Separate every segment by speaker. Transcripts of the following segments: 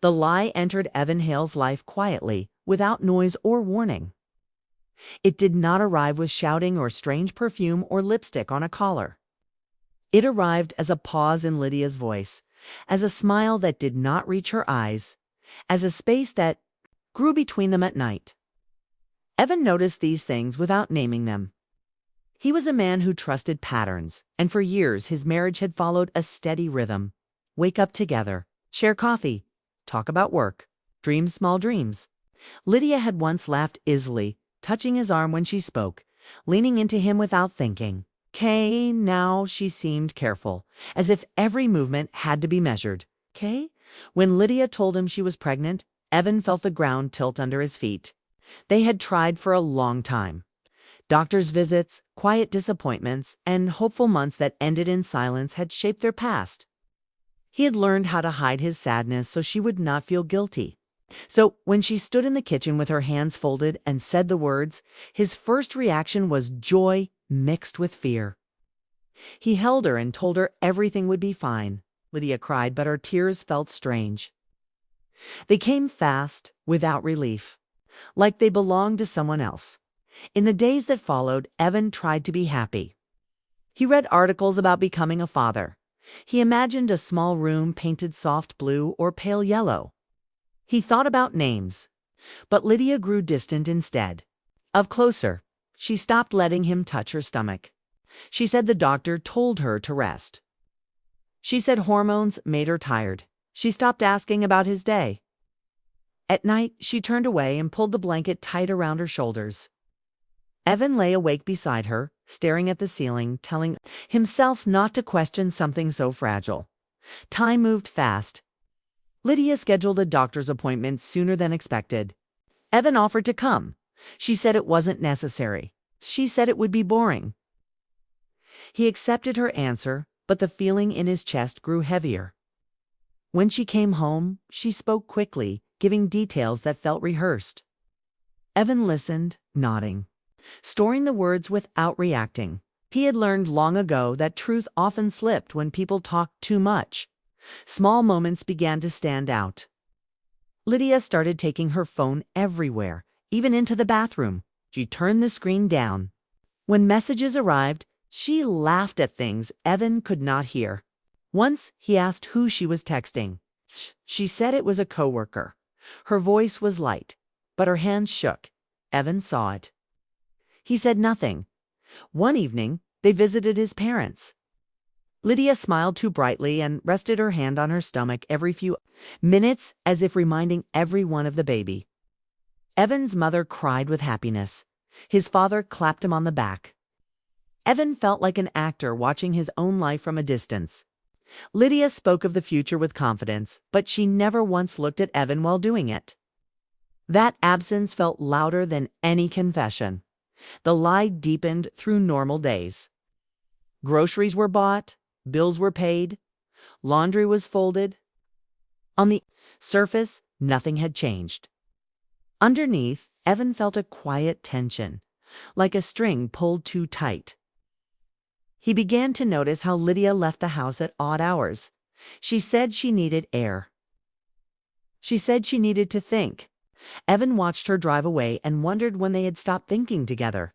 Speaker 1: The lie entered Evan Hale's life quietly, without noise or warning. It did not arrive with shouting or strange perfume or lipstick on a collar. It arrived as a pause in Lydia's voice, as a smile that did not reach her eyes, as a space that grew between them at night. Evan noticed these things without naming them. He was a man who trusted patterns, and for years his marriage had followed a steady rhythm. Wake up together, share coffee, talk about work, dream small dreams. Lydia had once laughed easily, touching his arm when she spoke, leaning into him without thinking. "Kay," now she seemed careful, as if every movement had to be measured. "Kay?" When Lydia told him she was pregnant, Evan felt the ground tilt under his feet. They had tried for a long time. Doctor's visits, quiet disappointments, and hopeful months that ended in silence had shaped their past. He had learned how to hide his sadness so she would not feel guilty. So when she stood in the kitchen with her hands folded and said the words, his first reaction was joy mixed with fear. He held her and told her everything would be fine. Lydia cried, but her tears felt strange. They came fast, without relief, like they belonged to someone else. In the days that followed, Evan tried to be happy. He read articles about becoming a father. He imagined a small room painted soft blue or pale yellow. He thought about names, but Lydia grew distant instead. Of closer, she stopped letting him touch her stomach. She said the doctor told her to rest. She said hormones made her tired. She stopped asking about his day. At night, she turned away and pulled the blanket tight around her shoulders. Evan lay awake beside her, staring at the ceiling, telling himself not to question something so fragile. Time moved fast. Lydia scheduled a doctor's appointment sooner than expected. Evan offered to come. She said it wasn't necessary. She said it would be boring. He accepted her answer, but the feeling in his chest grew heavier. When she came home, she spoke quickly, giving details that felt rehearsed. Evan listened, nodding, storing the words without reacting. He had learned long ago that truth often slipped when people talked too much. Small moments began to stand out. Lydia started taking her phone everywhere, even into the bathroom. She turned the screen down. When messages arrived, she laughed at things Evan could not hear. Once he asked who she was texting. She said it was a coworker. Her voice was light, but her hands shook. Evan saw it. He said nothing. One evening, they visited his parents. Lydia smiled too brightly and rested her hand on her stomach every few minutes, as if reminding everyone of the baby. Evan's mother cried with happiness. His father clapped him on the back. Evan felt like an actor watching his own life from a distance. Lydia spoke of the future with confidence, but she never once looked at Evan while doing it. That absence felt louder than any confession. The lie deepened through normal days. Groceries were bought, bills were paid, laundry was folded. On the surface, nothing had changed. Underneath, Evan felt a quiet tension, like a string pulled too tight. He began to notice how Lydia left the house at odd hours. She said she needed air. She said she needed to think. Evan watched her drive away and wondered when they had stopped thinking together.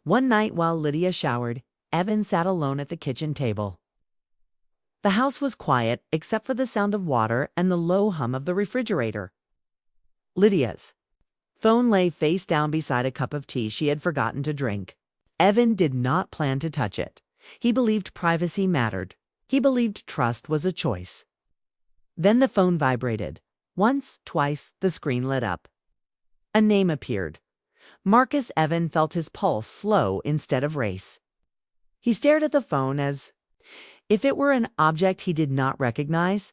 Speaker 1: One night while Lydia showered, Evan sat alone at the kitchen table. The house was quiet except for the sound of water and the low hum of the refrigerator. Lydia's phone lay face down beside a cup of tea she had forgotten to drink. Evan did not plan to touch it. He believed privacy mattered. He believed trust was a choice. Then the phone vibrated. Once, twice, the screen lit up. A name appeared. Marcus. Evan felt his pulse slow instead of race. He stared at the phone as if it were an object he did not recognize.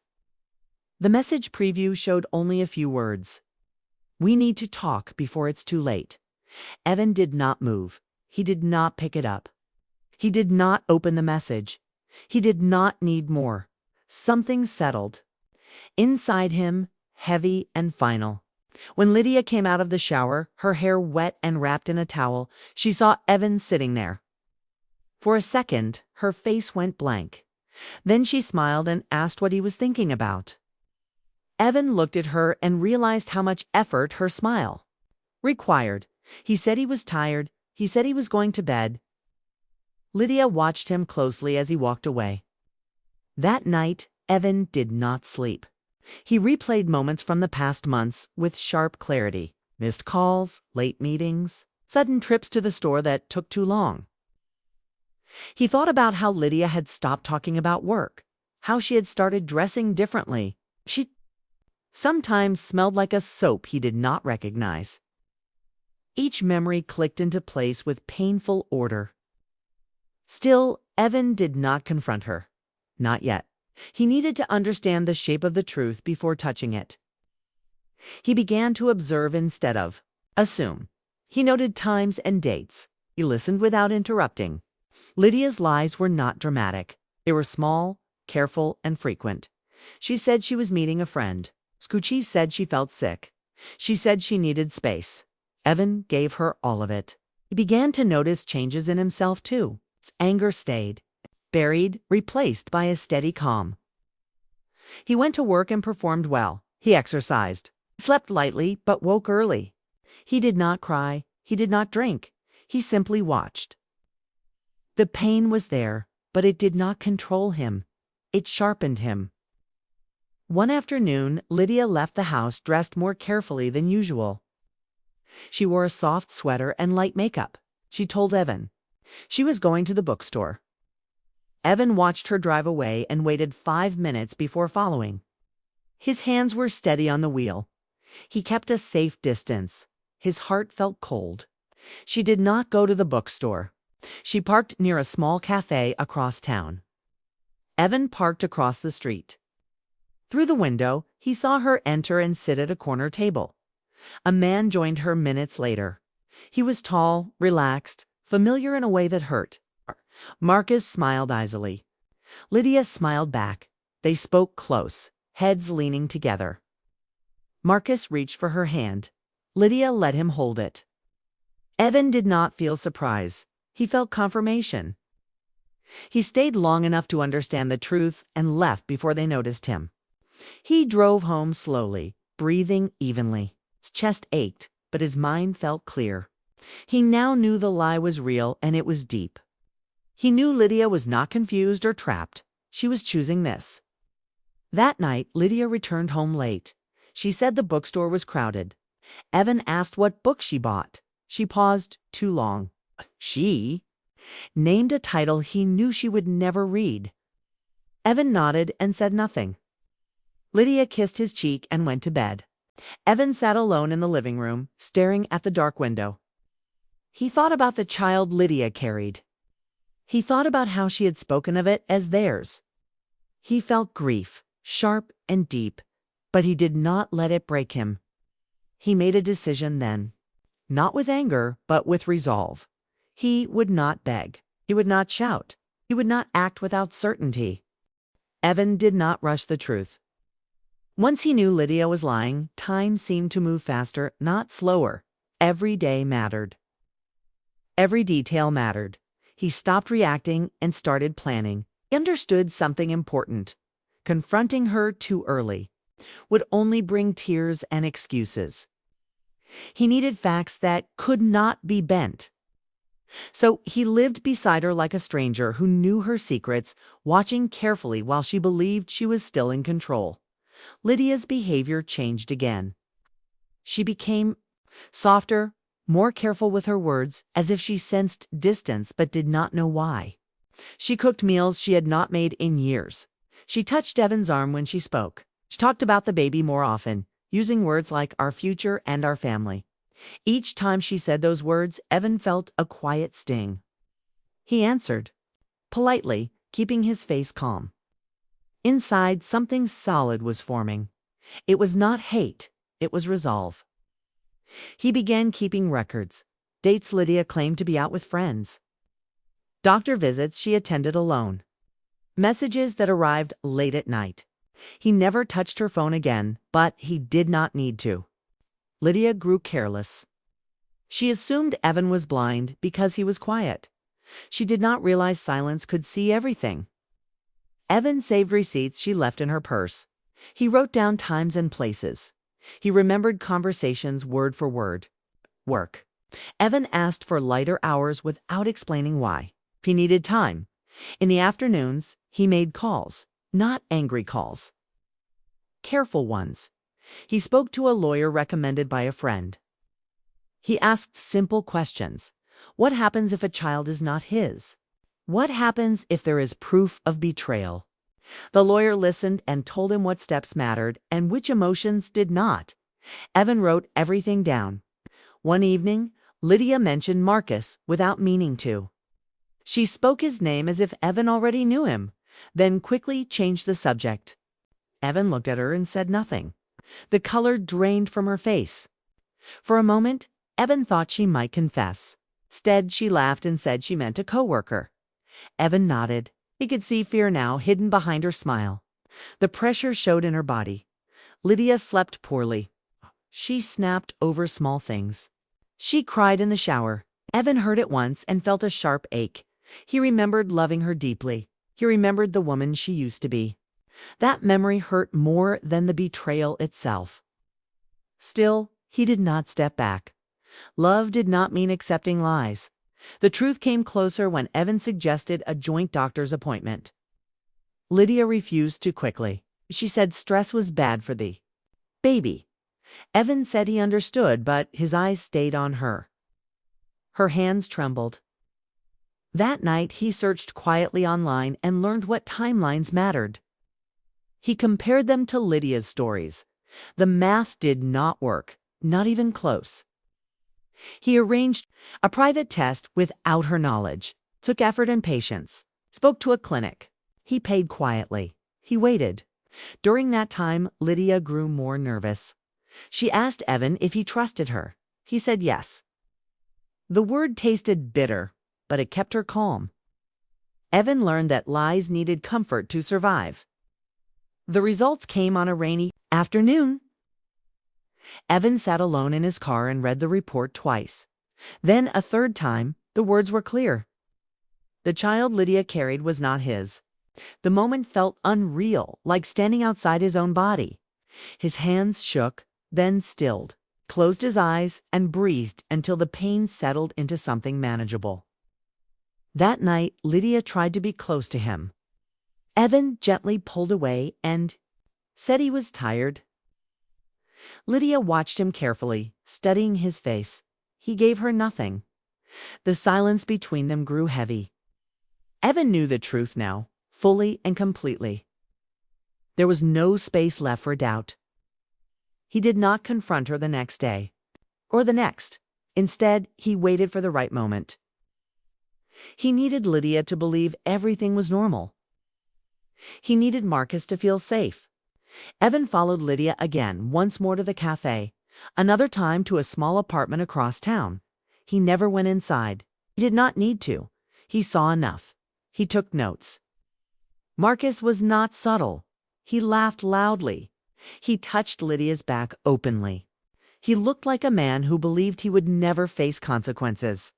Speaker 1: The message preview showed only a few words. "We need to talk before it's too late." Evan did not move. He did not pick it up. He did not open the message. He did not need more. Something settled inside him, heavy and final. When Lydia came out of the shower, her hair wet and wrapped in a towel, she saw Evan sitting there. For a second, her face went blank. Then she smiled and asked what he was thinking about. Evan looked at her and realized how much effort her smile required. He said he was tired. He said he was going to bed. Lydia watched him closely as he walked away. That night, Evan did not sleep. He replayed moments from the past months with sharp clarity. Missed calls, late meetings, sudden trips to the store that took too long. He thought about how Lydia had stopped talking about work, how she had started dressing differently. She sometimes smelled like a soap he did not recognize. Each memory clicked into place with painful order. Still, Evan did not confront her. Not yet. He needed to understand the shape of the truth before touching it. He began to observe instead of assume. He noted times and dates. He listened without interrupting. Lydia's lies were not dramatic. They were small, careful, and frequent. She said she was meeting a friend. Scoochie said she felt sick. She said she needed space. Evan gave her all of it. He began to notice changes in himself, too. His anger stayed, buried, replaced by a steady calm. He went to work and performed well. He exercised, slept lightly, but woke early. He did not cry. He did not drink. He simply watched. The pain was there, but it did not control him. It sharpened him. One afternoon, Lydia left the house dressed more carefully than usual. She wore a soft sweater and light makeup. She told Evan she was going to the bookstore. Evan watched her drive away and waited 5 minutes before following. His hands were steady on the wheel. He kept a safe distance. His heart felt cold. She did not go to the bookstore. She parked near a small cafe across town. Evan parked across the street. Through the window, he saw her enter and sit at a corner table. A man joined her minutes later. He was tall, relaxed, familiar in a way that hurt. Marcus smiled easily. Lydia smiled back. They spoke close, heads leaning together. Marcus reached for her hand. Lydia let him hold it. Evan did not feel surprise. He felt confirmation. He stayed long enough to understand the truth and left before they noticed him. He drove home slowly, breathing evenly. His chest ached, but his mind felt clear. He now knew the lie was real and it was deep. He knew Lydia was not confused or trapped. She was choosing this. That night, Lydia returned home late. She said the bookstore was crowded. Evan asked what book she bought. She paused too long. She named a title he knew she would never read. Evan nodded and said nothing. Lydia kissed his cheek and went to bed. Evan sat alone in the living room, staring at the dark window. He thought about the child Lydia carried. He thought about how she had spoken of it as theirs. He felt grief, sharp and deep, but he did not let it break him. He made a decision then, not with anger, but with resolve. He would not beg. He would not shout. He would not act without certainty. Evan did not rush the truth. Once he knew Lydia was lying, time seemed to move faster, not slower. Every day mattered. Every detail mattered. He stopped reacting and started planning. He understood something important. Confronting her too early would only bring tears and excuses. He needed facts that could not be bent. So he lived beside her like a stranger who knew her secrets, watching carefully while she believed she was still in control. Lydia's behavior changed again. She became softer, more careful with her words, as if she sensed distance but did not know why. She cooked meals she had not made in years. She touched Evan's arm when she spoke. She talked about the baby more often, using words like our future and our family. Each time she said those words, Evan felt a quiet sting. He answered, politely, keeping his face calm. Inside, something solid was forming. It was not hate, it was resolve. He began keeping records, dates Lydia claimed to be out with friends, doctor visits she attended alone, messages that arrived late at night. He never touched her phone again, but he did not need to. Lydia grew careless. She assumed Evan was blind because he was quiet. She did not realize silence could see everything. Evan saved receipts she left in her purse. He wrote down times and places. He remembered conversations word for word. Work. Evan asked for lighter hours without explaining why. He needed time. In the afternoons, he made calls, not angry calls. Careful ones. He spoke to a lawyer recommended by a friend. He asked simple questions. What happens if a child is not his? What happens if there is proof of betrayal? The lawyer listened and told him what steps mattered and which emotions did not. Evan wrote everything down. One evening, Lydia mentioned Marcus without meaning to. She spoke his name as if Evan already knew him, then quickly changed the subject. Evan looked at her and said nothing. The color drained from her face. For a moment, Evan thought she might confess. Instead, she laughed and said she meant a coworker. Evan nodded. He could see fear now hidden behind her smile. The pressure showed in her body. Lydia slept poorly. She snapped over small things. She cried in the shower. Evan heard it once and felt a sharp ache. He remembered loving her deeply. He remembered the woman she used to be. That memory hurt more than the betrayal itself. Still, he did not step back. Love did not mean accepting lies. The truth came closer when Evan suggested a joint doctor's appointment. Lydia refused too quickly. She said stress was bad for the baby. Evan said he understood, but his eyes stayed on her. Her hands trembled. That night, he searched quietly online and learned what timelines mattered. He compared them to Lydia's stories. The math did not work, not even close. He arranged a private test without her knowledge, took effort and patience, spoke to a clinic. He paid quietly. He waited. During that time, Lydia grew more nervous. She asked Evan if he trusted her. He said yes. The word tasted bitter, but it kept her calm. Evan learned that lies needed comfort to survive. The results came on a rainy afternoon. Evan sat alone in his car and read the report twice. Then a third time, the words were clear. The child Lydia carried was not his. The moment felt unreal, like standing outside his own body. His hands shook, then stilled, closed his eyes, and breathed until the pain settled into something manageable. That night, Lydia tried to be close to him. Evan gently pulled away and said he was tired. Lydia watched him carefully, studying his face. He gave her nothing. The silence between them grew heavy. Evan knew the truth now, fully and completely. There was no space left for doubt. He did not confront her the next day, or the next. Instead, he waited for the right moment. He needed Lydia to believe everything was normal. He needed Marcus to feel safe. Evan followed Lydia again, once more to the cafe, another time to a small apartment across town. He never went inside. He did not need to. He saw enough. He took notes. Marcus was not subtle. He laughed loudly. He touched Lydia's back openly. He looked like a man who believed he would never face consequences.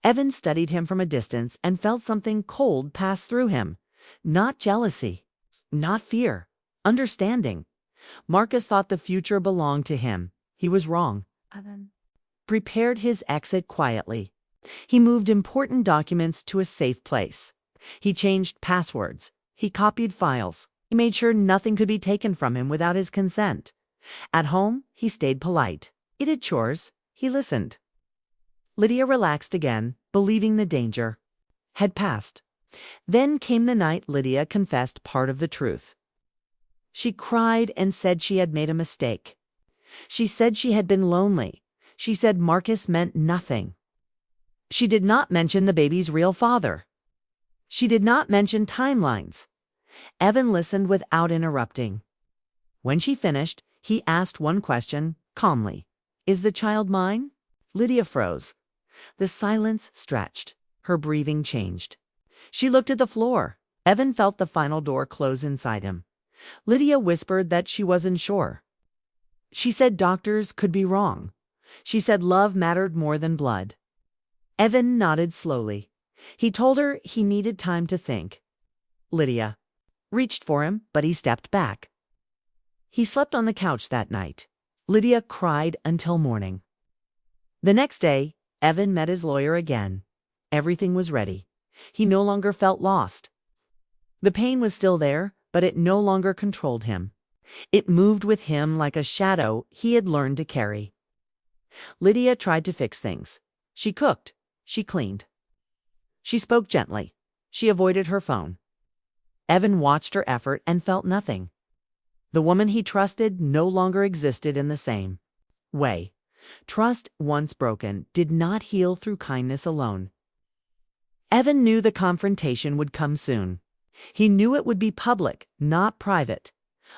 Speaker 1: Evan studied him from a distance and felt something cold pass through him. Not jealousy, not fear, understanding. Marcus thought the future belonged to him. He was wrong. Evan prepared his exit quietly. He moved important documents to a safe place. He changed passwords. He copied files. He made sure nothing could be taken from him without his consent. At home, he stayed polite. He did chores. He listened. Lydia relaxed again, believing the danger had passed. Then came the night Lydia confessed part of the truth. She cried and said she had made a mistake. She said she had been lonely. She said Marcus meant nothing. She did not mention the baby's real father. She did not mention timelines. Evan listened without interrupting. When she finished, he asked one question, calmly. "Is the child mine?" Lydia froze. The silence stretched. Her breathing changed. She looked at the floor. Evan felt the final door close inside him. Lydia whispered that she wasn't sure. She said doctors could be wrong. She said love mattered more than blood. Evan nodded slowly. He told her he needed time to think. Lydia reached for him, but he stepped back. He slept on the couch that night. Lydia cried until morning. The next day, Evan met his lawyer again. Everything was ready. He no longer felt lost. The pain was still there, but it no longer controlled him. It moved with him like a shadow he had learned to carry. Lydia tried to fix things. She cooked. She cleaned. She spoke gently. She avoided her phone. Evan watched her effort and felt nothing. The woman he trusted no longer existed in the same way. Trust, once broken, did not heal through kindness alone. Evan knew the confrontation would come soon. He knew it would be public, not private.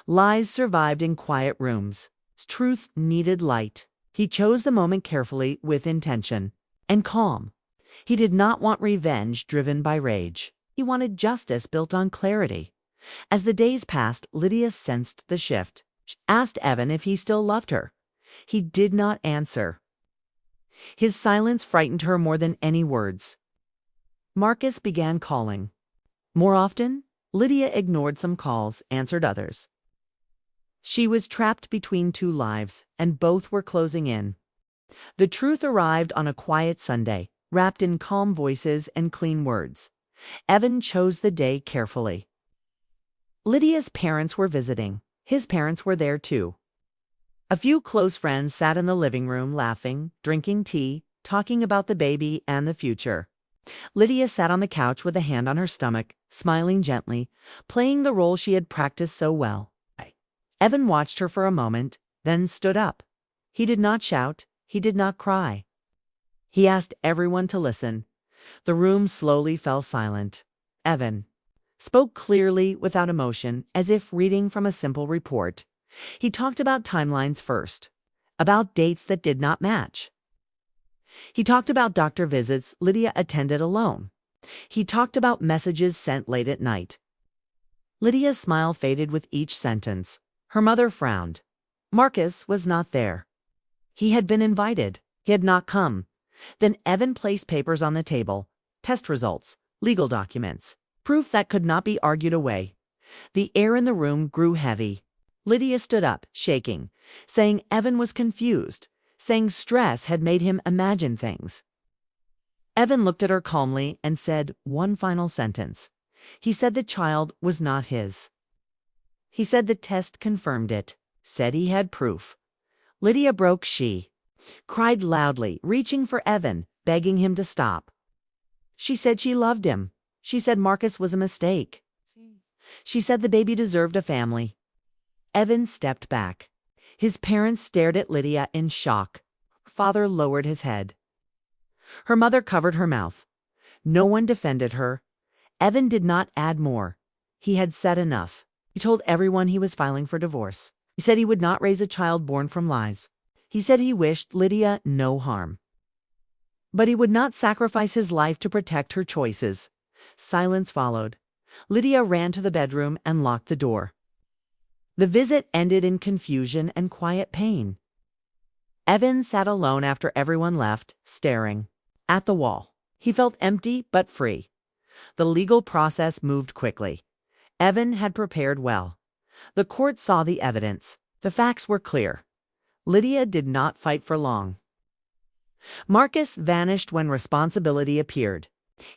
Speaker 1: Lies survived in quiet rooms. Truth needed light. He chose the moment carefully, with intention and calm. He did not want revenge driven by rage. He wanted justice built on clarity. As the days passed, Lydia sensed the shift. She asked Evan if he still loved her. He did not answer. His silence frightened her more than any words. Marcus began calling. More often, Lydia ignored some calls, answered others. She was trapped between two lives, and both were closing in. The truth arrived on a quiet Sunday, wrapped in calm voices and clean words. Evan chose the day carefully. Lydia's parents were visiting. His parents were there too. A few close friends sat in the living room laughing, drinking tea, talking about the baby and the future. Lydia sat on the couch with a hand on her stomach, smiling gently, playing the role she had practiced so well. Evan watched her for a moment, then stood up. He did not shout. He did not cry. He asked everyone to listen. The room slowly fell silent. Evan spoke clearly, without emotion, as if reading from a simple report. He talked about timelines first, about dates that did not match. He talked about doctor visits Lydia attended alone. He talked about messages sent late at night. Lydia's smile faded with each sentence. Her mother frowned. Marcus was not there. He had been invited. He had not come. Then Evan placed papers on the table, test results, legal documents, proof that could not be argued away. The air in the room grew heavy. Lydia stood up, shaking, saying Evan was confused, saying stress had made him imagine things. Evan looked at her calmly and said one final sentence. He said the child was not his. He said the test confirmed it, said he had proof. Lydia broke. She cried loudly, reaching for Evan, begging him to stop. She said she loved him. She said Marcus was a mistake. She said the baby deserved a family. Evan stepped back. His parents stared at Lydia in shock. Her father lowered his head. Her mother covered her mouth. No one defended her. Evan did not add more. He had said enough. He told everyone he was filing for divorce. He said he would not raise a child born from lies. He said he wished Lydia no harm. But he would not sacrifice his life to protect her choices. Silence followed. Lydia ran to the bedroom and locked the door. The visit ended in confusion and quiet pain. Evan sat alone after everyone left, staring at the wall. He felt empty but free. The legal process moved quickly. Evan had prepared well. The court saw the evidence. The facts were clear. Lydia did not fight for long. Marcus vanished when responsibility appeared.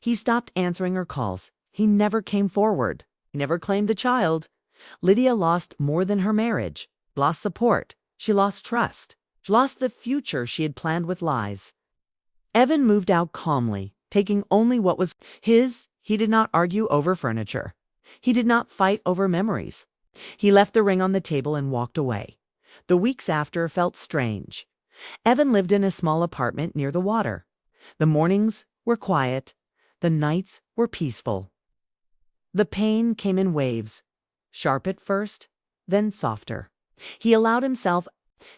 Speaker 1: He stopped answering her calls. He never came forward. He never claimed the child. Lydia lost more than her marriage, lost support. She lost trust. She lost the future she had planned with lies. Evan moved out calmly, taking only what was his. He did not argue over furniture. He did not fight over memories. He left the ring on the table and walked away. The weeks after felt strange. Evan lived in a small apartment near the water. The mornings were quiet. The nights were peaceful. The pain came in waves, sharp at first, then softer. He allowed himself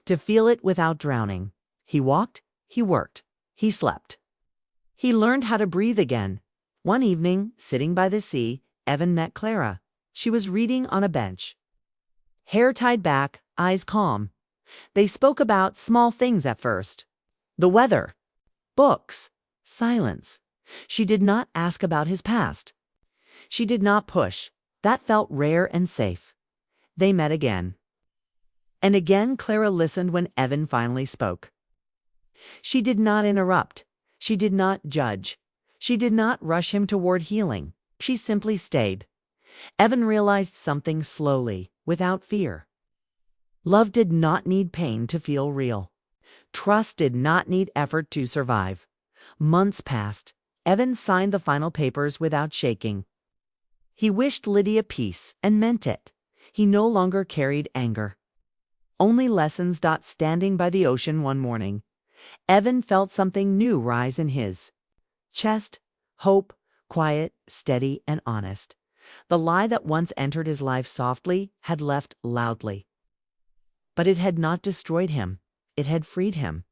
Speaker 1: to feel it without drowning. He walked, he worked, he slept. He learned how to breathe again. One evening, sitting by the sea, Evan met Clara. She was reading on a bench. Hair tied back, eyes calm. They spoke about small things at first. The weather, books, silence. She did not ask about his past. She did not push. That felt rare and safe. They met again. And again Clara listened when Evan finally spoke. She did not interrupt. She did not judge. She did not rush him toward healing. She simply stayed. Evan realized something slowly, without fear. Love did not need pain to feel real. Trust did not need effort to survive. Months passed. Evan signed the final papers without shaking. He wished Lydia peace and meant it. He no longer carried anger. Only lessons. Standing by the ocean one morning, Evan felt something new rise in his chest. Hope, quiet, steady, and honest. The lie that once entered his life softly had left loudly. But it had not destroyed him. It had freed him.